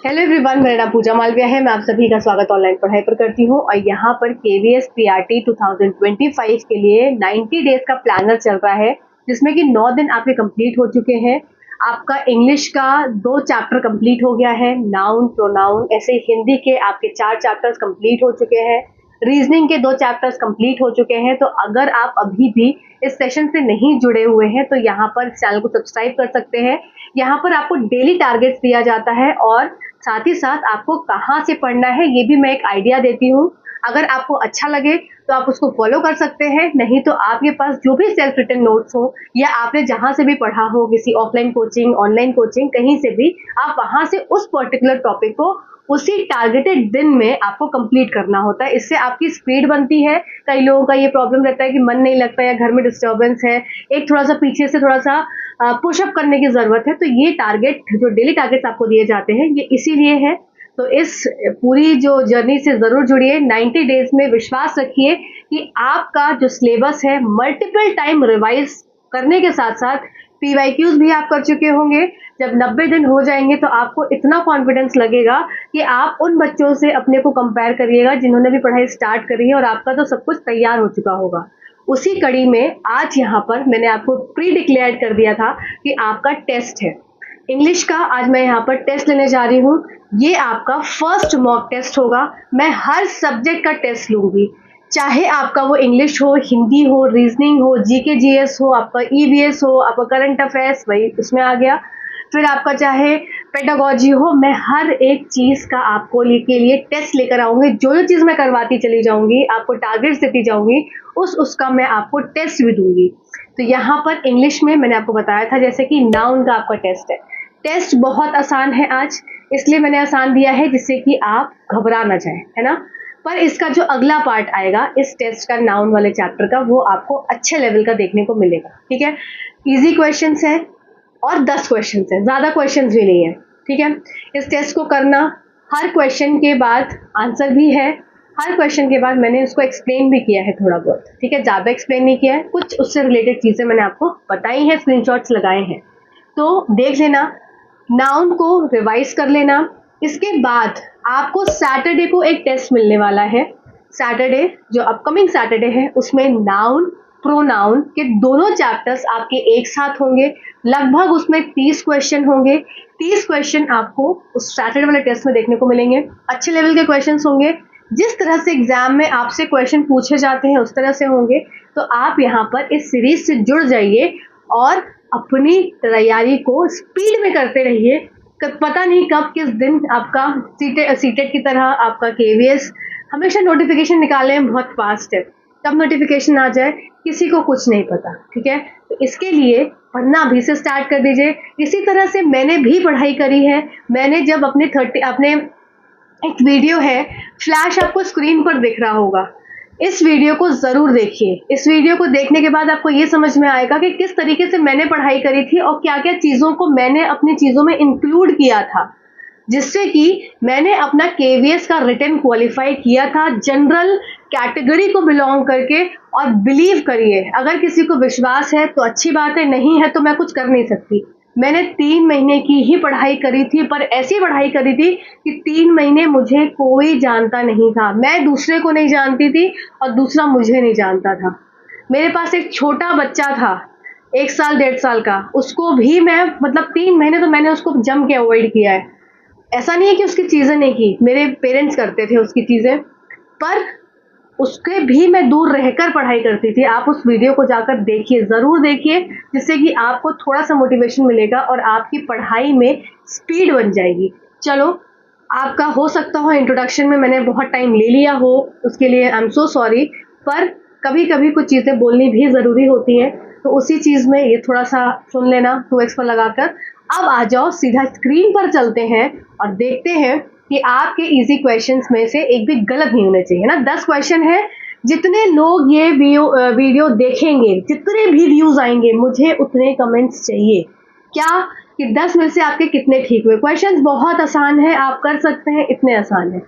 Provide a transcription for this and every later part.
Hello everyone, मेरा नाम पूजा मालविया है। मैं आप सभी का स्वागत ऑनलाइन पढ़ाई पर करती हूँ और यहाँ पर केवीएस पीआरटी 2025 के लिए 90 डेज का प्लानर चल रहा है, जिसमें कि 9 दिन आपके कंप्लीट हो चुके हैं। आपका इंग्लिश का 2 चैप्टर कंप्लीट हो गया है, नाउन प्रोनाउन, ऐसे हिंदी के आपके 4 चैप्टर्स कंप्लीट हो चुके हैं, रीजनिंग के 2 चैप्टर्स कंप्लीट हो चुके हैं। तो अगर आप अभी भी इस सेशन से नहीं जुड़े हुए हैं तो यहाँ पर चैनल को सब्सक्राइब कर सकते हैं। यहाँ पर आपको डेली टारगेट्स दिया जाता है और साथ ही साथ आपको कहाँ से पढ़ना है ये भी मैं एक आइडिया देती हूँ। अगर आपको अच्छा लगे तो आप उसको फॉलो कर सकते हैं, नहीं तो आपके पास जो भी सेल्फ रिटन नोट्स हो या आपने जहाँ से भी पढ़ा हो, किसी ऑफलाइन कोचिंग, ऑनलाइन कोचिंग, कहीं से भी, आप वहाँ से उस पर्टिकुलर टॉपिक को उसी टारगेटेड दिन में आपको कंप्लीट करना होता है। इससे आपकी स्पीड बनती है। कई लोगों का ये प्रॉब्लम रहता है कि मन नहीं लगता या घर में डिस्टर्बेंस है, एक थोड़ा सा पीछे से थोड़ा सा पुशअप करने की जरूरत है। तो ये टारगेट, जो डेली टारगेट्स आपको दिए जाते हैं, ये इसीलिए है। तो इस पूरी जो जर्नी से जरूर जुड़िए। 90 डेज में विश्वास रखिए कि आपका जो सिलेबस है मल्टीपल टाइम रिवाइज करने के साथ साथ पीवाईक्यूज भी आप कर चुके होंगे। जब 90 दिन हो जाएंगे तो आपको इतना कॉन्फिडेंस लगेगा कि आप उन बच्चों से अपने को कंपेयर करिएगा जिन्होंने भी पढ़ाई स्टार्ट करी है और आपका तो सब कुछ तैयार हो चुका होगा। उसी कड़ी में आज यहाँ पर मैंने आपको प्री डिक्लेयर कर दिया था कि आपका टेस्ट है इंग्लिश का। आज मैं यहाँ पर टेस्ट लेने जा रही हूँ। ये आपका फर्स्ट मॉक टेस्ट होगा। मैं हर सब्जेक्ट का टेस्ट लूंगी, चाहे आपका वो इंग्लिश हो, हिंदी हो, रीजनिंग हो, जीके जीएस हो, आपका ईवीएस हो, आपका करंट अफेयर्स, वही उसमें आ गया, फिर आपका चाहे पेडागोजी हो। मैं हर एक चीज का आपको के लिए टेस्ट लेकर आऊंगी। जो जो चीज मैं करवाती चली जाऊंगी, आपको टारगेट्स देती जाऊंगी, उसका मैं आपको टेस्ट भी दूंगी। तो यहाँ पर इंग्लिश में मैंने आपको बताया था जैसे कि नाउन का आपका टेस्ट है। टेस्ट बहुत आसान है आज, इसलिए मैंने आसान दिया है जिससे कि आप घबरा ना जाए, है ना। पर इसका जो अगला पार्ट आएगा इस टेस्ट का, नाउन वाले चैप्टर का, वो आपको अच्छे लेवल का देखने को मिलेगा। ठीक है, इजी क्वेश्चंस है और 10 क्वेश्चंस है, ज्यादा क्वेश्चंस भी नहीं है। ठीक है, इस टेस्ट को करना, हर क्वेश्चन के बाद आंसर भी है, हर क्वेश्चन के बाद मैंने उसको एक्सप्लेन भी किया है थोड़ा बहुत। ठीक है, ज्यादा एक्सप्लेन नहीं किया है, कुछ उससे रिलेटेड चीजें मैंने आपको बताई हैं, स्क्रीनशॉट्स लगाए हैं, तो देख लेना, नाउन को रिवाइज कर लेना। इसके बाद आपको सैटरडे को एक टेस्ट मिलने वाला है। सैटरडे, जो अपकमिंग सैटरडे है, उसमें नाउन प्रोनाउन के दोनों चैप्टर्स आपके एक साथ होंगे। लगभग उसमें 30 क्वेश्चन होंगे। 30 क्वेश्चन आपको उस सैटरडे वाले टेस्ट में देखने को मिलेंगे। अच्छे लेवल के क्वेश्चन होंगे, जिस तरह से एग्जाम में आपसे क्वेश्चन पूछे जाते हैं उस तरह से होंगे। तो आप यहाँ पर इस सीरीज से जुड़ जाइए और अपनी तैयारी को स्पीड में करते रहिए। पता नहीं कब किस दिन आपका सीटेट की तरह आपका केवीएस हमेशा नोटिफिकेशन निकाले हैं, बहुत फास्ट है, कब नोटिफिकेशन आ जाए किसी को कुछ नहीं पता। ठीक है, तो इसके लिए पढ़ना अभी से स्टार्ट कर दीजिए। इसी तरह से मैंने भी पढ़ाई करी है। मैंने जब अपने एक वीडियो है, फ्लैश आपको स्क्रीन पर दिख रहा होगा, इस वीडियो को जरूर देखिए। इस वीडियो को देखने के बाद आपको ये समझ में आएगा कि किस तरीके से मैंने पढ़ाई करी थी और क्या क्या चीजों को मैंने अपनी चीजों में इंक्लूड किया था, जिससे कि मैंने अपना केवीएस का रिटन क्वालिफाई किया था जनरल कैटेगरी को बिलोंग करके। और बिलीव करिए, अगर किसी को विश्वास है तो अच्छी बात है, नहीं है तो मैं कुछ कर नहीं सकती। मैंने 3 महीने की ही पढ़ाई करी थी, पर ऐसी पढ़ाई करी थी कि 3 महीने मुझे कोई जानता नहीं था। मैं दूसरे को नहीं जानती थी और दूसरा मुझे नहीं जानता था। मेरे पास एक छोटा बच्चा था, 1 साल 1.5 साल का, उसको भी मैं 3 महीने तो मैंने उसको जम के अवॉइड किया है। ऐसा नहीं है कि उसकी चीजें नहीं की, मेरे पेरेंट्स करते थे उसकी चीजें, पर उसके भी मैं दूर रहकर पढ़ाई करती थी। आप उस वीडियो को जाकर देखिए, जरूर देखिए, जिससे कि आपको थोड़ा सा मोटिवेशन मिलेगा और आपकी पढ़ाई में स्पीड बन जाएगी। चलो, आपका हो सकता हो इंट्रोडक्शन में मैंने बहुत टाइम ले लिया हो, उसके लिए आई एम सो सॉरी, पर कभी कभी कुछ चीजें बोलनी भी जरूरी होती है, तो उसी चीज में ये थोड़ा सा सुन लेना 2x पर लगाकर। अब आ जाओ, सीधा स्क्रीन पर चलते हैं और देखते हैं कि आपके इजी क्वेश्चंस में से एक भी गलत नहीं होने चाहिए ना। 10 क्वेश्चन है, जितने लोग ये वीडियो देखेंगे, जितने भी व्यूज आएंगे, मुझे उतने कमेंट्स चाहिए। क्या कि 10 में से आपके कितने ठीक हुए। क्वेश्चंस बहुत आसान है, आप कर सकते हैं, इतने आसान है,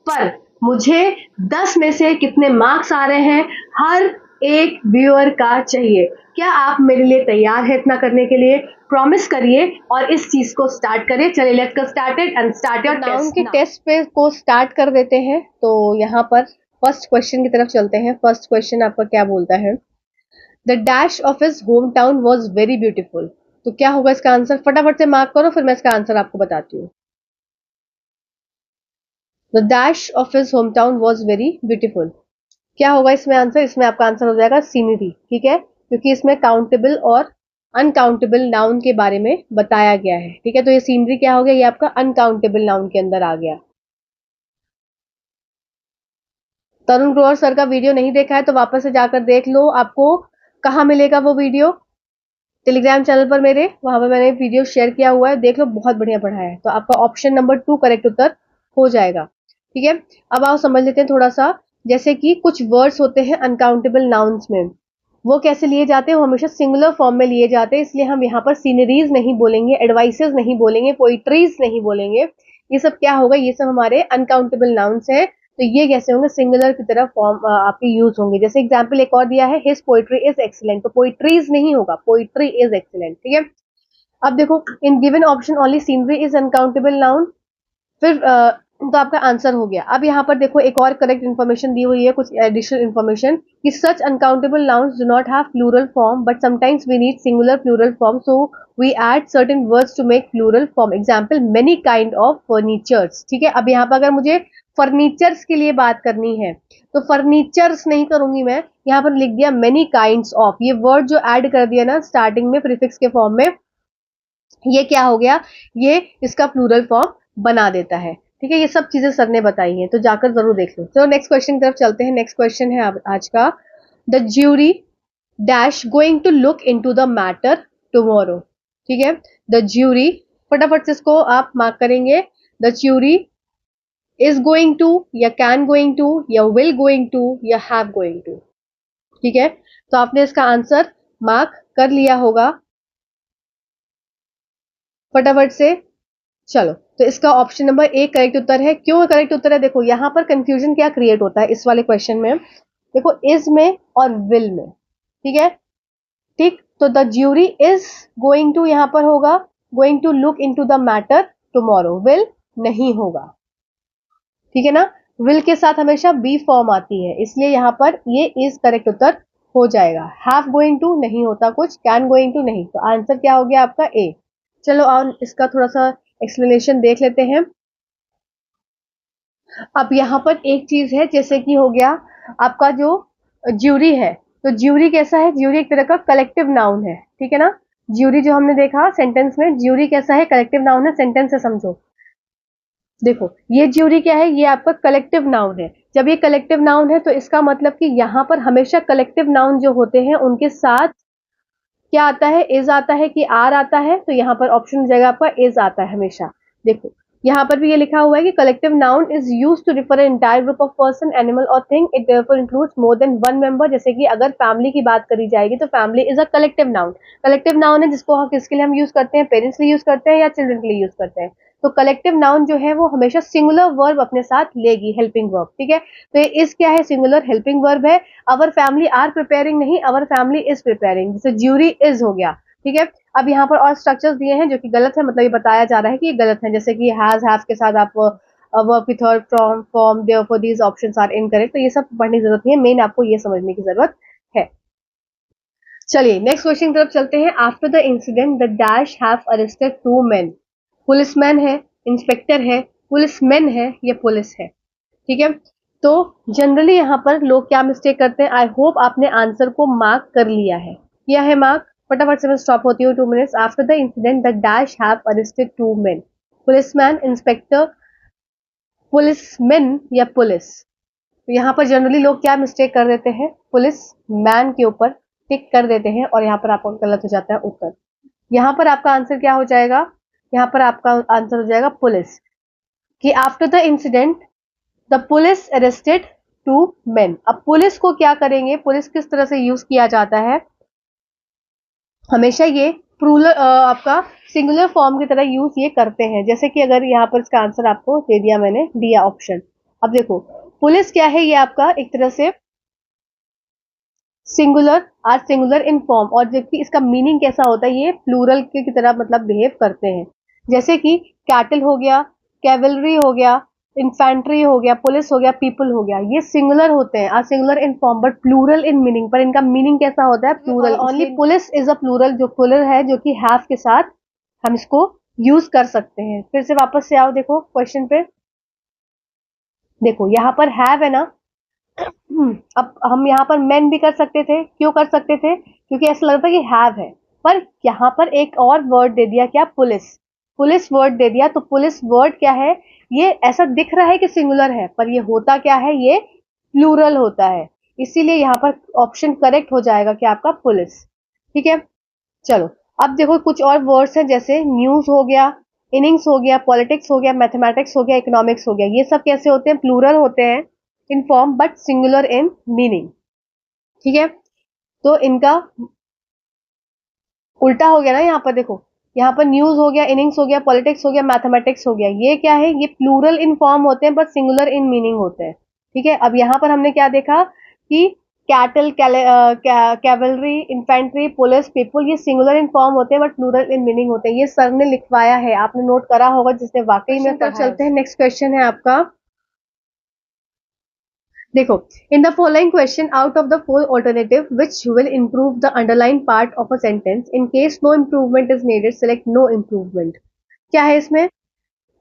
पर मुझे 10 में से कितने मार्क्स आ रहे हैं, हर एक व्यूअर का चाहिए। क्या आप मेरे लिए तैयार है इतना करने के लिए? प्रॉमिस करिए और इस चीज को स्टार्ट करिए। चलिए let's get started and start your test. Noun के टेस्ट पे को स्टार्ट कर देते हैं। तो यहाँ पर फर्स्ट क्वेश्चन की तरफ चलते हैं। फर्स्ट क्वेश्चन आपका क्या बोलता है? The dash of his home town was very beautiful. तो क्या होगा इसका आंसर? फटाफट से मार्क करो, फिर मैं इसका आंसर आपको बताती हूँ। The dash of his home town was very beautiful. क्या होगा इसमें आंसर? इसमें आपका आंसर हो जाएगा सीनरी। ठीक है, क्योंकि इसमें काउंटेबल और अनकाउंटेबल नाउन के बारे में बताया गया है। ठीक है, तो ये सीनरी क्या हो गया? ये आपका अनकाउंटेबल नाउन के अंदर आ गया। तरुण ग्रोवर सर का वीडियो नहीं देखा है तो वापस से जाकर देख लो। आपको कहाँ मिलेगा वो वीडियो? टेलीग्राम चैनल पर मेरे, वहां पर मैंने वीडियो शेयर किया हुआ है, देख लो, बहुत बढ़िया पढ़ाया है। तो आपका ऑप्शन नंबर 2 करेक्ट उत्तर हो जाएगा। ठीक है, अब आओ समझ लेते हैं थोड़ा सा। जैसे कि कुछ वर्ड्स होते हैं अनकाउंटेबल नाउन्स में, वो कैसे लिए जाते हैं? वो हमेशा सिंगुलर फॉर्म में लिए जाते हैं, इसलिए हम यहाँ पर सीनरीज नहीं बोलेंगे, एडवाइसेस नहीं बोलेंगे, पोइट्रीज नहीं बोलेंगे। ये सब क्या होगा? ये सब हमारे अनकाउंटेबल नाउन्स है। तो ये कैसे होंगे? सिंगुलर की तरफ फॉर्म आपके यूज होंगे। जैसे एग्जाम्पल एक और दिया है, हिज पोइट्री इज एक्सीलेंट, तो पोइट्रीज नहीं होगा, पोइट्री इज एक्सीलेंट। ठीक है, अब देखो, in given option only scenery is uncountable noun. फिर तो आपका आंसर हो गया। अब यहाँ पर देखो एक और करेक्ट इन्फॉर्मेशन दी हुई है, कुछ एडिशनल इन्फॉर्मेशन, कि such uncountable nouns do not have plural form but sometimes we need singular plural form, so we add certain words to make plural form. Example many kind of furnitures. ठीक है, अब यहाँ पर अगर मुझे furnitures के लिए बात करनी है तो फर्नीचर्स नहीं करूंगी मैं, यहाँ पर लिख दिया मेनी काइंड्स ऑफ। ये वर्ड जो ऐड कर दिया ना स्टार्टिंग में प्रीफिक्स के फॉर्म में, ये क्या हो गया? ये इसका प्लूरल फॉर्म बना देता है। ठीक है, ये सब चीजें सर ने बताई हैं, तो जाकर जरूर देख लो। चलो नेक्स्ट क्वेश्चन की तरफ चलते हैं। नेक्स्ट क्वेश्चन है आज का, the jury dash going to look into the matter tomorrow. ठीक है, द ज्यूरी, फटाफट से इसको आप मार्क करेंगे। The jury is going to, या कैन गोइंग टू, या विल गोइंग टू, या हैव गोइंग टू। ठीक है, तो आपने इसका आंसर मार्क कर लिया होगा फटाफट से। चलो, तो इसका ऑप्शन नंबर 1 करेक्ट उत्तर है। क्यों करेक्ट उत्तर है? देखो यहाँ पर कंफ्यूजन क्या क्रिएट होता है इस वाले क्वेश्चन में, देखो इज में और विल में। ठीक है, ठीक, तो the jury is going to यहाँ पर होगा, going to look into the matter tomorrow, will नहीं होगा। ठीक है ना, विल के साथ हमेशा बी फॉर्म आती है, इसलिए यहाँ पर ये इज करेक्ट उत्तर हो जाएगा। हैव गोइंग टू नहीं होता कुछ, कैन गोइंग टू नहीं, तो आंसर क्या हो गया आपका? ए। चलो और इसका थोड़ा सा एक्सप्लेनेशन देख लेते हैं। अब यहाँ पर एक चीज है, जैसे कि हो गया आपका जो ज्यूरी है, तो ज्यूरी कैसा है? ज्यूरी एक तरह का कलेक्टिव नाउन है। ठीक है ना, ज्यूरी जो हमने देखा सेंटेंस में, ज्यूरी कैसा है? कलेक्टिव नाउन है। सेंटेंस से समझो, देखो ये ज्यूरी क्या है? ये आपका कलेक्टिव नाउन है। जब ये कलेक्टिव नाउन है तो इसका मतलब कि यहाँ पर हमेशा कलेक्टिव नाउन जो होते हैं उनके साथ क्या आता है? इज आता है कि आर आता है? तो यहाँ पर ऑप्शन हो जाएगा आपका इज आता है हमेशा। देखो यहाँ पर भी ये लिखा हुआ है कि collective noun is used to refer an entire group of person, animal और thing, it therefore includes more than one member. जैसे कि अगर फैमिली की बात करी जाएगी तो family is a collective noun. Collective noun है जिसको हम किसके लिए हम यूज करते हैं? पेरेंट्स के लिए यूज करते हैं या चिल्ड्रन के लिए यूज करते हैं? तो कलेक्टिव नाउन जो है वो हमेशा सिंगुलर वर्ब अपने साथ लेगी, हेल्पिंग वर्ब। ठीक है, तो ये इस क्या है? सिंगुलर हेल्पिंग वर्ब है। अवर फैमिली आर प्रिपेयरिंग नहीं, अवर फैमिली इज प्रिपेयरिंग, जैसे ज्यूरी इज हो गया। ठीक है, अब यहाँ पर और स्ट्रक्चर्स दिए हैं जो कि गलत है, मतलब ये बताया जा रहा है कि ये गलत है। जैसे कि हैज, हैव के साथ आप वर्ब की third form form, therefore these options are incorrect. तो ये सब पढ़ने की जरूरत नहीं है, मेन आपको ये समझने की जरूरत है। चलिए नेक्स्ट क्वेश्चन की तरफ चलते हैं। After the incident the dash have arrested 2 men। Policeman है, इंस्पेक्टर है, पुलिसमैन है, या पुलिस है? ठीक है, तो जनरली यहाँ पर लोग क्या मिस्टेक करते हैं? आई होप आपने आंसर को मार्क कर लिया है। किया है मार्क? फटाफट से मैं स्टॉप होती हूँ 2 minutes. After the incident the dash have arrested 2 men। Policeman, inspector, policeman, या पुलिस? तो यहाँ पर जनरली लोग क्या मिस्टेक कर देते हैं? पुलिस मैन के ऊपर टिक कर देते हैं और यहाँ पर आपका गलत हो जाता है उत्तर। यहाँ पर आपका आंसर क्या हो जाएगा? यहाँ पर आपका आंसर हो जाएगा पुलिस, कि after the incident the police arrested 2 men। अब पुलिस को क्या करेंगे? पुलिस किस तरह से यूज किया जाता है? हमेशा ये प्लूरल आपका सिंगुलर फॉर्म की तरह यूज ये करते हैं। जैसे कि अगर यहाँ पर इसका आंसर आपको दे दिया मैंने, दिया ऑप्शन। अब देखो पुलिस क्या है? ये आपका एक तरह से singular are singular in form, और जबकि इसका मीनिंग कैसा होता है, ये प्लूरल की तरह मतलब बिहेव करते हैं। जैसे कि कैटल हो गया, कैवलरी हो गया, इन्फेंट्री हो गया, पुलिस हो गया, पीपल हो गया, ये सिंगुलर होते हैं, are singular in form but plural in meaning. पर इनका मीनिंग कैसा होता है, plural. Only police is a plural, जो प्लूरल है, जो कि हैव के साथ हम इसको यूज कर सकते हैं। फिर से वापस से आओ, देखो क्वेश्चन पे। देखो यहाँ पर हैव है ना, अब हम यहाँ पर मेन भी कर सकते थे, क्यों कर सकते थे, क्योंकि ऐसा लगता है कि हैव है। पर यहाँ पर एक और वर्ड दे दिया, क्या, पुलिस। पुलिस वर्ड दे दिया, तो पुलिस वर्ड क्या है, ये ऐसा दिख रहा है कि सिंगुलर है, पर ये होता क्या है, ये प्लूरल होता है। इसीलिए यहाँ पर ऑप्शन करेक्ट हो जाएगा कि आपका पुलिस। ठीक है, चलो। अब देखो कुछ और वर्ड्स हैं, जैसे न्यूज हो गया, इनिंग्स हो गया, पॉलिटिक्स हो गया, मैथमेटिक्स हो गया, इकोनॉमिक्स हो गया, ये सब कैसे होते हैं, प्लूरल होते हैं इन form but singular in meaning. ठीक है, तो इनका उल्टा हो गया ना, यहाँ पर देखो, यहाँ पर न्यूज हो गया, इनिंग्स हो गया, पॉलिटिक्स हो गया, मैथमेटिक्स हो गया, ये क्या है, ये प्लूरल इन फॉर्म होते हैं बट सिंगुलर इन मीनिंग होते हैं। ठीक है, अब यहाँ पर हमने क्या देखा कि cattle, cavalry, infantry, police, people, ये सिंगुलर इन फॉर्म होते हैं बट प्लूरल इन मीनिंग होते हैं। ये सर ने लिखवाया है, आपने नोट करा होगा जिसने वाकई में पढ़ा है। चलते हैं, नेक्स्ट क्वेश्चन है आपका। देखो, in the following question, out of the four alternative, which will improve the underlying part of a sentence? In case no improvement is needed, select no improvement. क्या है इसमें?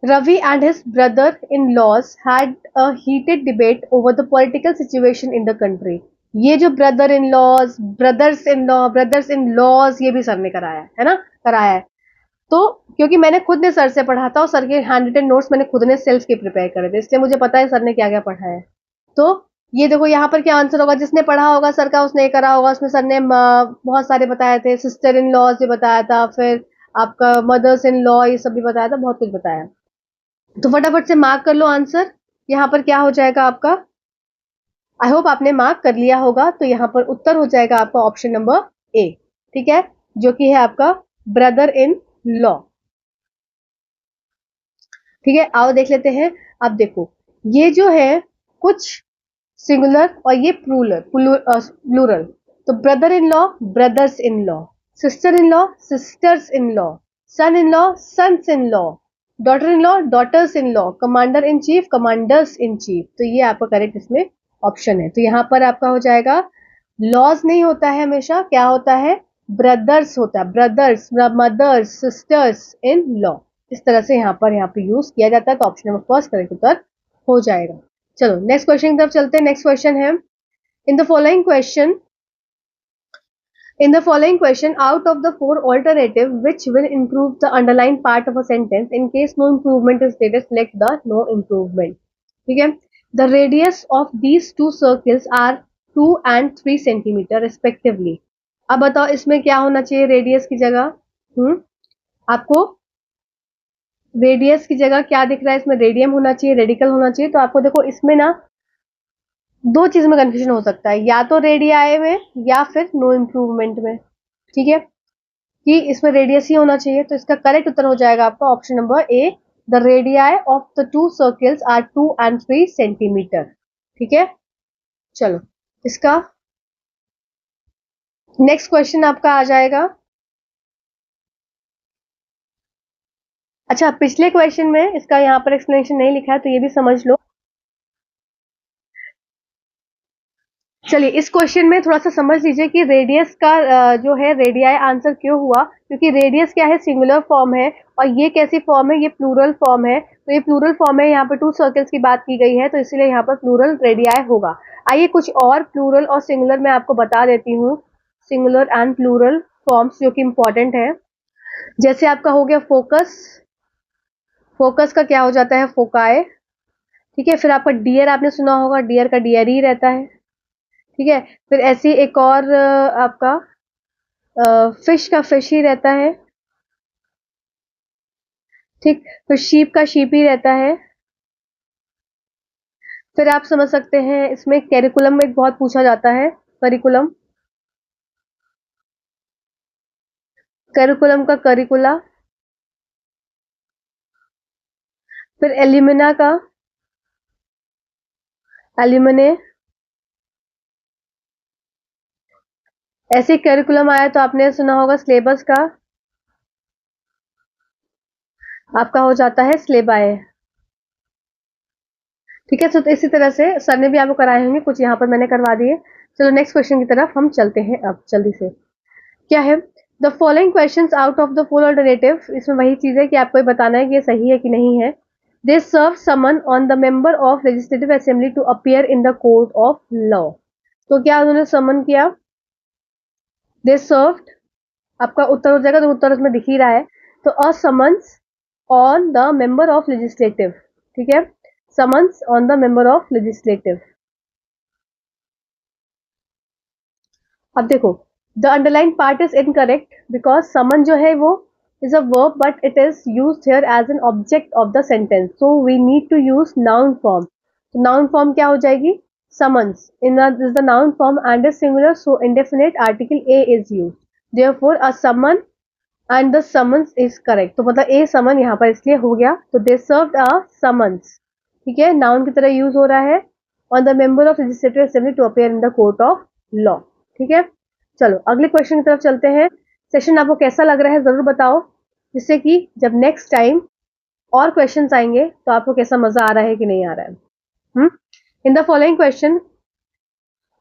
Ravi and his brother-in-laws had a heated debate over the political situation in the country. ये जो brother in laws, brothers in laws, ये भी sir ने कराया है ना, कराया है। तो क्योंकि मैंने खुद ने सर से पढ़ा था, और सर के हैंड रिटन नोट्स मैंने खुद ने सेल्फ के प्रिपेयर करे थे, इसलिए मुझे पता है सर ने क्या क्या पढ़ा है। तो ये देखो यहाँ पर क्या आंसर होगा, जिसने पढ़ा होगा सर का उसने करा होगा। उसमें सर ने बहुत सारे बताए थे, सिस्टर इन लॉज भी बताया था, फिर आपका मदर्स इन लॉ, ये सब भी बताया था, बहुत कुछ बताया। तो फटाफट से मार्क कर लो आंसर। यहाँ पर क्या हो जाएगा आपका, आई होप आपने मार्क कर लिया होगा। तो यहाँ पर उत्तर हो जाएगा आपका ऑप्शन नंबर ए। ठीक है, जो कि है आपका ब्रदर इन लॉ। ठीक है, आओ देख लेते हैं। अब देखो, ये जो है कुछ सिंगुलर और ये प्लूरल। तो brother in law, brothers in law, sister in law, sisters in law, son in law, sons in law, daughter in law, daughters in law, commander in chief, commanders in chief. तो ये आपका correct इसमें option है। तो यहाँ पर आपका हो जाएगा, लॉज नहीं होता है हमेशा, क्या होता है, ब्रदर्स होता है, brothers, mothers, sisters in law. इस तरह से यहाँ पे यूज किया जाता है। तो ऑप्शन नंबर फर्स्ट करेक्ट उत्तर हो जाएगा। चलो नेक्स्ट क्वेश्चन की तरफ चलते हैं। नेक्स्ट क्वेश्चन है, in the following question, out of the four alternative, which will improve the underlying part of a sentence? In case no improvement is stated, select the no improvement. ठीक है, the radius of these two circles are 2 and 3 centimeter respectively. अब बताओ इसमें क्या होना चाहिए radius की जगह, आपको रेडियस की जगह क्या दिख रहा है, इसमें रेडियम होना चाहिए, रेडिकल होना चाहिए। तो आपको देखो इसमें ना दो चीज में कंफ्यूजन हो सकता है, या तो रेडियाई में या फिर नो इम्प्रूवमेंट में। ठीक है, कि इसमें रेडियस ही होना चाहिए। तो इसका करेक्ट उत्तर हो जाएगा आपका option number A, the radii of the two circles are 2 and 3 centimetre. ठीक है, चलो इसका नेक्स्ट क्वेश्चन आपका आ जाएगा। अच्छा, पिछले क्वेश्चन में इसका यहाँ पर एक्सप्लेनेशन नहीं लिखा है, तो ये भी समझ लो। चलिए इस क्वेश्चन में थोड़ा सा समझ लीजिए कि रेडियस का जो है रेडियाई आंसर क्यों हुआ, क्योंकि रेडियस क्या है, सिंगुलर फॉर्म है, और ये कैसी फॉर्म है, ये प्लूरल फॉर्म है। तो ये प्लूरल फॉर्म है, यहाँ पर टू सर्कल्स की बात की गई है, तो इसलिए यहाँ पर प्लूरल रेडियाई होगा। आइए कुछ और प्लूरल और सिंगुलर मैं आपको बता देती हूँ, सिंगुलर एंड प्लूरल फॉर्म्स जो कि इंपॉर्टेंट है। जैसे आपका हो गया फोकस, फोकस का क्या हो जाता है, फोकाए। ठीक है, फिर आपका डियर, आपने सुना होगा डियर का डियर ही रहता है। ठीक है, फिर ऐसी एक और आपका फिश का फिश ही रहता है। ठीक, फिर शीप का शीप ही रहता है। फिर आप समझ सकते हैं इसमें कैरिकुलम में बहुत पूछा जाता है, करिकुलम, करिकुलम का करिकुला। फिर एल्यूमिना का एल्यूमिने। ऐसे करिकुलम आया तो आपने सुना होगा सिलेबस का, आपका हो जाता है सिलेबाए। ठीक है, तो इसी तरह से सर ने भी आपको कराए होंगे, कुछ यहाँ पर मैंने करवा दिए। चलो नेक्स्ट क्वेश्चन की तरफ हम चलते हैं अब जल्दी से। क्या है? The following questions out of the four alternative, इसमें वही चीज है कि आपको ये बताना है कि ये सही है कि नहीं है। They serve summon on the member of legislative assembly to appear in the court of law. तो क्या उन्होंने समन किया? दे सर्व्ड, आपका उत्तर हो जाएगा, तो उत्तर उसमें दिख ही रहा है। तो a summons on the member of legislative, ठीक है, summons on the member of legislative. अब देखो, the underline part is incorrect because summon जो है वो is a verb but it is used here as an object of the sentence, so we need to use noun form. तो noun form क्या हो जाएगी? Summons in is the noun form and is singular, so indefinite article a is used, therefore a summons and the summons is correct. तो मतलब ए समन यहाँ पर इसलिए हो गया। तो दे सर्व्ड अ समन्स, ठीक है, नाउन की तरह यूज हो रहा है, on the member of legislative assembly to appear in the court of law. ठीक है, चलो अगले क्वेश्चन की तरफ चलते हैं। सेशन आपको कैसा लग रहा है जरूर बताओ, जिससे कि जब नेक्स्ट टाइम और क्वेश्चंस आएंगे तो आपको कैसा मजा आ रहा है कि नहीं आ रहा है। In the following question,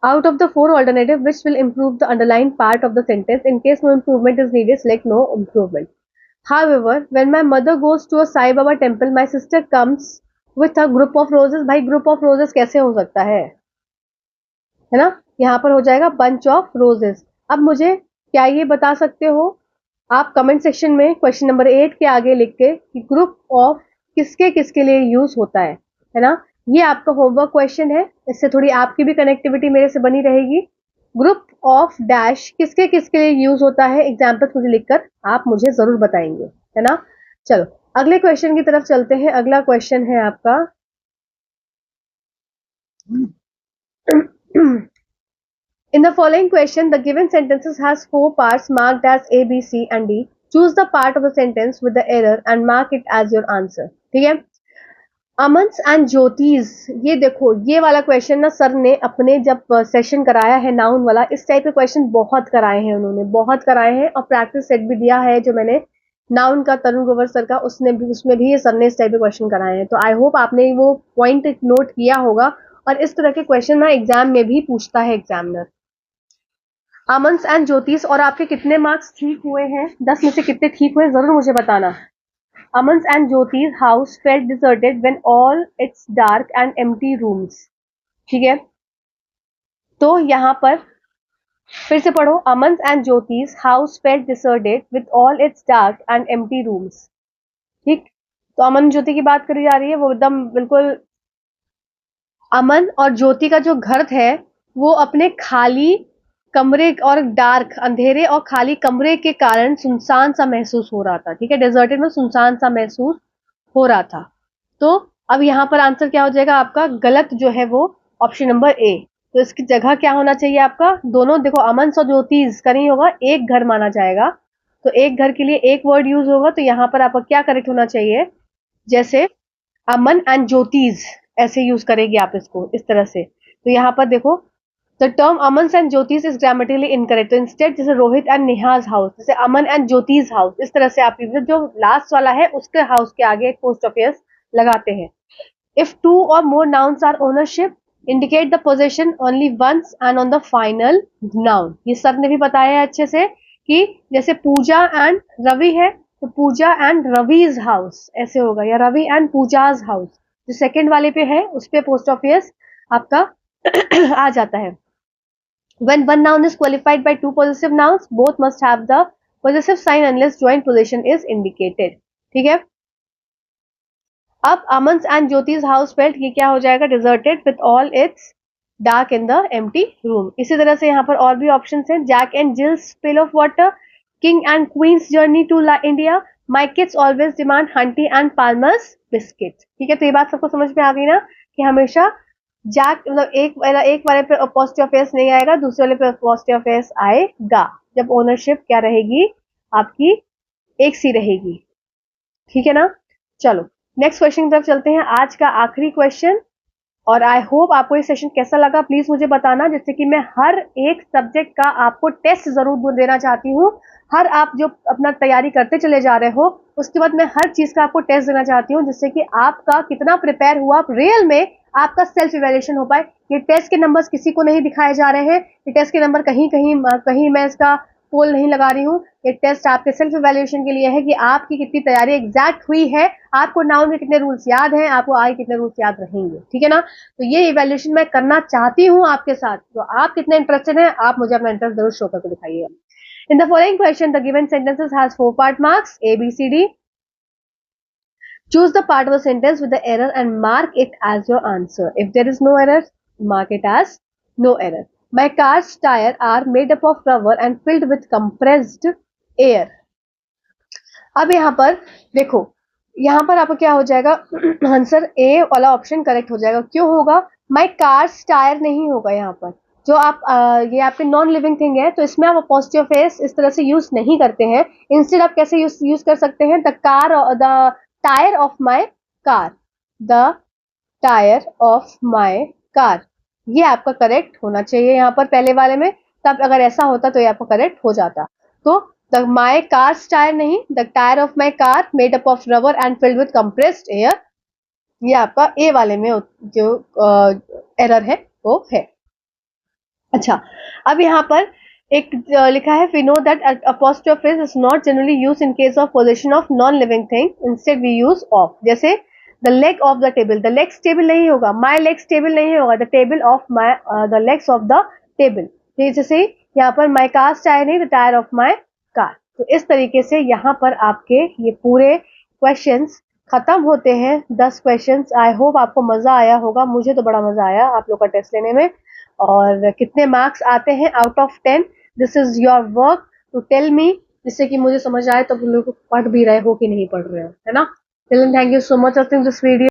out of the four alternative, which will improve the underlying part of the sentence? In case no improvement is needed, select no improvement. However, when my mother goes to a Sai Baba temple, my sister comes with a group of roses. भाई group of roses कैसे हो सकता है ना? यहाँ पर हो जाएगा bunch of roses. अब मुझे क्या ये बता सकते हो आप कमेंट सेक्शन में क्वेश्चन नंबर 8 के आगे लिख के कि ग्रुप ऑफ किसके किसके लिए यूज होता है ना? ये आपका होमवर्क क्वेश्चन है, इससे थोड़ी आपकी भी कनेक्टिविटी मेरे से बनी रहेगी। ग्रुप ऑफ डैश किसके किसके लिए यूज होता है, एग्जाम्पल मुझे लिखकर आप मुझे जरूर बताएंगे, है ना? चलो अगले क्वेश्चन की तरफ चलते हैं। अगला क्वेश्चन है आपका In the following question, the given sentences has four parts marked as A, B, C and D. Choose the part of the sentence with the error and mark it as your answer. ठीक है, अमन्स and ज्योतिष, ये देखो ये वाला question ना sir ने अपने जब सेशन कराया है नाउन वाला, इस टाइप के क्वेश्चन बहुत कराए हैं, उन्होंने बहुत कराए हैं और प्रैक्टिस सेट भी दिया है जो मैंने नाउन का तरुण ग्रोवर सर का, उसमें भी ये सर ने इस टाइप के क्वेश्चन कराए हैं। तो आई होप आपने वो पॉइंट नोट किया होगा और इस तरह के क्वेश्चन ना एग्जाम में भी पूछता है एग्जामिनर। अमन्स एंड ज्योतिष, और आपके कितने मार्क्स ठीक हुए हैं, 10 में से कितने ठीक हुए जरूर मुझे बताना। अमन्स and Jyotish house felt deserted when all its dark and empty rooms. ठीक है, तो यहाँ पर फिर से पढ़ो, अमन्स and Jyotish house felt deserted with all its dark and empty rooms. ठीक, तो अमन ज्योति की बात करी जा रही है, वो एकदम बिल्कुल अमन और ज्योति का जो घर है वो अपने खाली कमरे और डार्क अंधेरे और खाली कमरे के कारण सुनसान सा महसूस हो रहा था। ठीक है, डेजर्टेड में सुनसान सा महसूस हो रहा था। तो अब यहाँ पर आंसर क्या हो जाएगा आपका? गलत जो है वो ऑप्शन नंबर ए। तो इसकी जगह क्या होना चाहिए आपका? दोनों देखो, अमन और ज्योतिष का नहीं होगा, एक घर माना जाएगा, तो एक घर के लिए एक वर्ड यूज होगा। तो यहाँ पर आपका क्या करेक्ट होना चाहिए? जैसे अमन एंड ज्योतिष ऐसे यूज करेगी आप इसको इस तरह से। तो यहाँ पर देखो, द टर्म अमन एंड ज्योतिष इज ग्रामेटिकली इनकरेक्ट। तो इंस्टेड जैसे रोहित एंड नेहाज हाउस, जैसे अमन एंड ज्योतिष हाउस, इस तरह से आप जो लास्ट वाला है उसके हाउस के आगे एक पोस्ट ऑफिस लगाते हैं। इफ टू और more nouns are ownership indicate the possession only once and on the final noun. ये सर ने भी बताया है अच्छे से कि जैसे पूजा एंड रवि है तो पूजा एंड रवीज हाउस ऐसे होगा, या रवि एंड पूजाज हाउस। जो सेकंड वाले पे है उस पे पोस्ट ऑफिस आपका आ जाता है। When one noun is qualified by two possessive nouns, both must have the possessive sign unless joint possession is indicated. ठीक है, अब Aman's and Jyotish house felt, ये क्या हो जाएगा? Deserted with all its dark in the empty room. इसी तरह से यहाँ पर और भी ऑप्शन हैं। Jack and Jill's pail of water, king and queen's journey to India, my kids always demand Huntley and Palmers biscuit. ठीक है, तो ये बात सबको समझ में आ गई ना कि हमेशा जैक मतलब एक वाले पे अपोस्ट्रोफी एस नहीं आएगा, दूसरे वाले पे अपोस्ट्रोफी एस आएगा जब ओनरशिप क्या रहेगी आपकी? एक सी रहेगी। ठीक है ना? चलो नेक्स्ट क्वेश्चन की तरफ चलते हैं। आज का आखिरी क्वेश्चन, और आई होप आपको ये सेशन कैसा लगा प्लीज मुझे बताना, जिससे कि मैं हर एक सब्जेक्ट का आपको टेस्ट जरूर देना चाहती हूँ। हर आप जो अपना तैयारी करते चले जा रहे हो उसके बाद मैं हर चीज का आपको टेस्ट देना चाहती हूँ, जिससे कि आपका कितना प्रिपेयर हुआ आप रियल में आपका सेल्फ इवेल्युएशन हो पाए। ये टेस्ट के नंबर्स किसी को नहीं दिखाए जा रहे हैं, ये टेस्ट के नंबर कहीं मैं इसका पोल नहीं लगा रही हूँ। ये टेस्ट आपके सेल्फ इवेल्युएशन के लिए है कि आपकी कितनी तैयारी एग्जैक्ट हुई है, आपको नाउन के कितने रूल्स याद हैं, आपको आगे कितने रूल्स याद रहेंगे, ठीक है ना। तो ये इवेल्युएशन मैं करना चाहती हूँ आपके साथ, तो आप कितने इंटरेस्टेड हैं आप मुझे अपना इंटरेस्ट जरूर शो करके दिखाइए। In the following question the given sentences has 4 part marks A B C D. Choose the part of the sentence with the error and mark it as your answer. If there is no error, mark it as no error. My car's tires are made up of rubber and filled with compressed air. अब यहाँ पर देखो, यहाँ पर आपको क्या हो जाएगा, आंसर ए वाला ऑप्शन करेक्ट हो जाएगा। क्यों होगा? माई कार्स टायर नहीं होगा यहाँ पर, जो आप ये आपके नॉन लिविंग थिंग है, तो इसमें आप अपोस्ट्रोफी फेस इस तरह से यूज नहीं करते हैं। इंस्टेड आप कैसे यूज कर सकते हैं, the tyre of my car, the tyre of my car, ये आपका करेक्ट होना चाहिए यहाँ पर पहले वाले में। तब अगर ऐसा होता तो ये आपका करेक्ट हो जाता। तो द माई कार्स टायर नहीं, the tyre of my car made up of rubber and filled with compressed air, ये आपका ए वाले में जो एरर है वो है। अच्छा, अब यहाँ पर एक लिखा है, we know that apostrophe phrase is not generally used in case of possession of non-living thing, instead we use of। जैसे the leg of the table, the legs table नहीं होगा, my legs table नहीं होगा, the table of my the legs of the table। जैसे यहाँ पर my car's tire नहीं, the tire of my car। तो इस तरीके से यहाँ पर आपके ये पूरे क्वेश्चंस खत्म होते हैं, 10 क्वेश्चंस। आई होप आपको मजा आया होगा, मुझे तो बड़ा मजा आया आप लोग का टेस्ट लेने में। और कितने मार्क्स आते हैं out of 10, this is your work to tell me, जिससे कि मुझे समझ आए तो आप लोग पढ़ भी रहे हो कि नहीं पढ़ रहे हो, है ना। Thank you so much for watching this video.